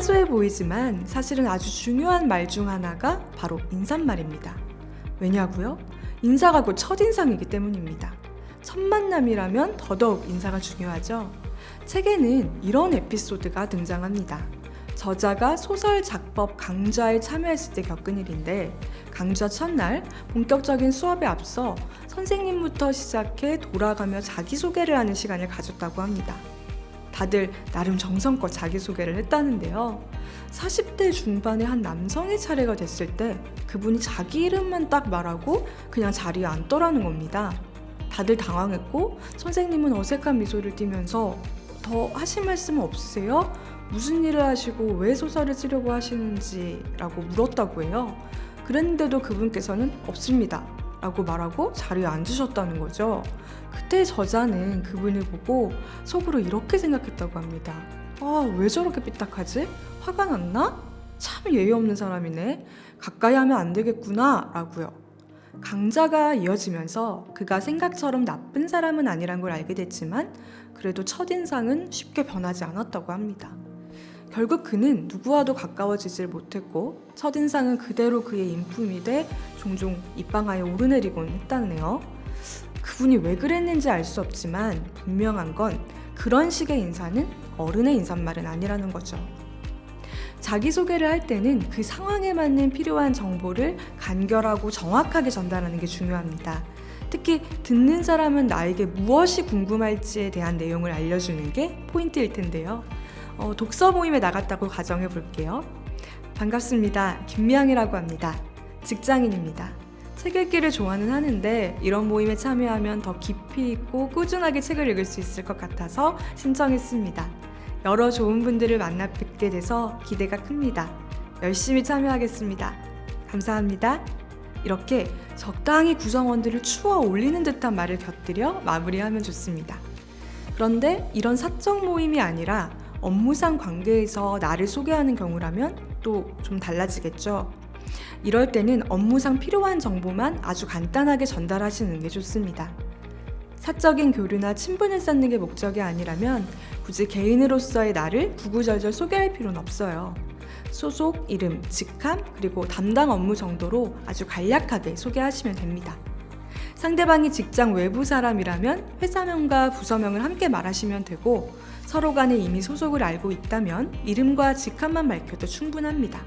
사소해 보이지만 사실은 아주 중요한 말 중 하나가 바로 인사말입니다. 왜냐고요? 인사가 곧 첫인상이기 때문입니다. 첫 만남이라면 더더욱 인사가 중요하죠. 책에는 이런 에피소드가 등장합니다. 저자가 소설 작법 강좌에 참여했을 때 겪은 일인데, 강좌 첫날 본격적인 수업에 앞서 선생님부터 시작해 돌아가며 자기소개를 하는 시간을 가졌다고 합니다. 다들 나름 정성껏 자기소개를 했다는데요. 40대 중반의 한 남성의 차례가 됐을 때 그분이 자기 이름만 딱 말하고 그냥 자리에 앉더라는 겁니다. 다들 당황했고 선생님은 어색한 미소를 띠면서 더 하실 말씀은 없으세요? 무슨 일을 하시고 왜 소설을 쓰려고 하시는지 라고 물었다고 해요. 그랬는데도 그분께서는 없습니다 라고 말하고 자리에 앉으셨다는 거죠. 그때 저자는 그분을 보고 속으로 이렇게 생각했다고 합니다. 왜 저렇게 삐딱하지? 화가 났나? 참 예의 없는 사람이네. 가까이 하면 안 되겠구나 라고요. 강좌가 이어지면서 그가 생각처럼 나쁜 사람은 아니란 걸 알게 됐지만 그래도 첫인상은 쉽게 변하지 않았다고 합니다. 결국 그는 누구와도 가까워지질 못했고 첫인상은 그대로 그의 인품이 돼 종종 입방아에 오르내리곤 했다네요. 그분이 왜 그랬는지 알 수 없지만 분명한 건 그런 식의 인사는 어른의 인사말은 아니라는 거죠. 자기소개를 할 때는 그 상황에 맞는 필요한 정보를 간결하고 정확하게 전달하는 게 중요합니다. 특히 듣는 사람은 나에게 무엇이 궁금할지에 대한 내용을 알려주는 게 포인트일 텐데요. 독서 모임에 나갔다고 가정해 볼게요. 반갑습니다. 김미향이라고 합니다. 직장인입니다. 책 읽기를 좋아는 하는데 이런 모임에 참여하면 더 깊이 있고 꾸준하게 책을 읽을 수 있을 것 같아서 신청했습니다. 여러 좋은 분들을 만나 뵙게 돼서 기대가 큽니다. 열심히 참여하겠습니다. 감사합니다. 이렇게 적당히 구성원들을 추워 올리는 듯한 말을 곁들여 마무리하면 좋습니다. 그런데 이런 사적 모임이 아니라 업무상 관계에서 나를 소개하는 경우라면 또 좀 달라지겠죠. 이럴 때는 업무상 필요한 정보만 아주 간단하게 전달하시는 게 좋습니다. 사적인 교류나 친분을 쌓는 게 목적이 아니라면 굳이 개인으로서의 나를 구구절절 소개할 필요는 없어요. 소속, 이름, 직함, 그리고 담당 업무 정도로 아주 간략하게 소개하시면 됩니다. 상대방이 직장 외부 사람이라면 회사명과 부서명을 함께 말하시면 되고, 서로 간에 이미 소속을 알고 있다면 이름과 직함만 밝혀도 충분합니다.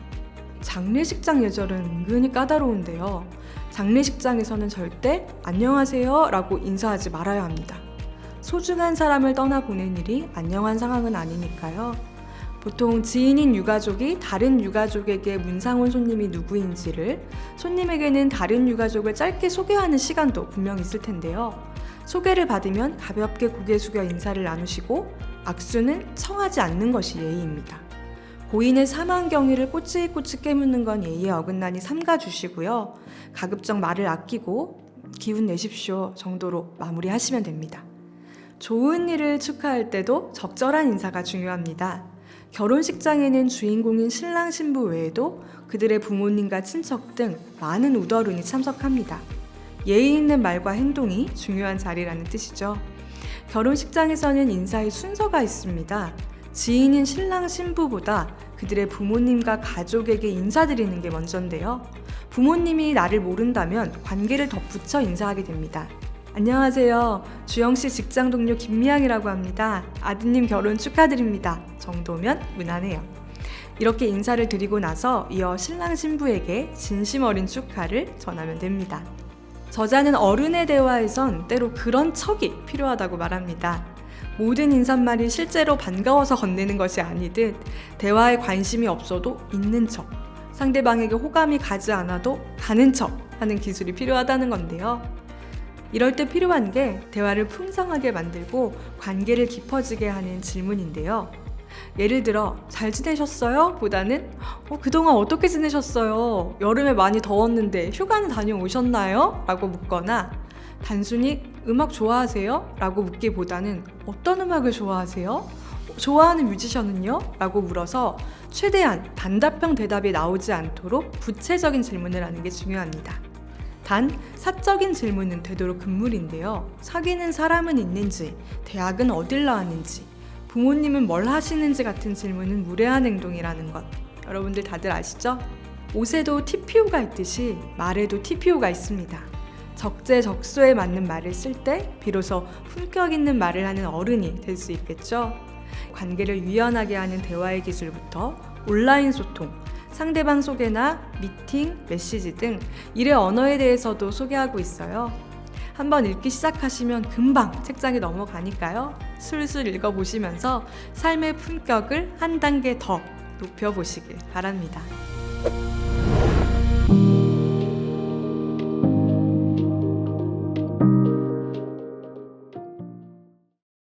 장례식장 예절은 은근히 까다로운데요. 장례식장에서는 절대 안녕하세요 라고 인사하지 말아야 합니다. 소중한 사람을 떠나보낸 일이 안녕한 상황은 아니니까요. 보통 지인인 유가족이 다른 유가족에게 문상온 손님이 누구인지를, 손님에게는 다른 유가족을 짧게 소개하는 시간도 분명 있을 텐데요. 소개를 받으면 가볍게 고개 숙여 인사를 나누시고 악수는 청하지 않는 것이 예의입니다. 고인의 사망 경위를 꼬치꼬치 깨묻는 건 예의에 어긋나니 삼가주시고요. 가급적 말을 아끼고 기운 내십시오 정도로 마무리하시면 됩니다. 좋은 일을 축하할 때도 적절한 인사가 중요합니다. 결혼식장에는 주인공인 신랑 신부 외에도 그들의 부모님과 친척 등 많은 우더룬이 참석합니다. 예의 있는 말과 행동이 중요한 자리라는 뜻이죠. 결혼식장에서는 인사의 순서가 있습니다. 지인인 신랑 신부보다 그들의 부모님과 가족에게 인사드리는 게 먼저인데요. 부모님이 나를 모른다면 관계를 덧붙여 인사하게 됩니다. 안녕하세요. 주영씨 직장 동료 김미향이라고 합니다. 아드님 결혼 축하드립니다. 정도면 무난해요. 이렇게 인사를 드리고 나서 이어 신랑 신부에게 진심 어린 축하를 전하면 됩니다. 저자는 어른의 대화에선 때로 그런 척이 필요하다고 말합니다. 모든 인사말이 실제로 반가워서 건네는 것이 아니듯 대화에 관심이 없어도 있는 척, 상대방에게 호감이 가지 않아도 가는 척 하는 기술이 필요하다는 건데요. 이럴 때 필요한 게 대화를 풍성하게 만들고 관계를 깊어지게 하는 질문인데요. 예를 들어 잘 지내셨어요? 보다는 그동안 어떻게 지내셨어요? 여름에 많이 더웠는데 휴가는 다녀오셨나요? 라고 묻거나 단순히 음악 좋아하세요? 라고 묻기보다는 어떤 음악을 좋아하세요? 좋아하는 뮤지션은요? 라고 물어서 최대한 단답형 대답이 나오지 않도록 구체적인 질문을 하는 게 중요합니다. 단, 사적인 질문은 되도록 금물인데요. 사귀는 사람은 있는지, 대학은 어딜 나왔는지, 부모님은 뭘 하시는지 같은 질문은 무례한 행동이라는 것. 여러분들 다들 아시죠? 옷에도 TPO가 있듯이 말에도 TPO가 있습니다. 적재적소에 맞는 말을 쓸 때 비로소 품격 있는 말을 하는 어른이 될 수 있겠죠. 관계를 유연하게 하는 대화의 기술부터 온라인 소통, 상대방 소개나 미팅, 메시지 등 일의 언어에 대해서도 소개하고 있어요. 한번 읽기 시작하시면 금방 책장에 넘어가니까요. 술술 읽어보시면서 삶의 품격을 한 단계 더 높여보시길 바랍니다.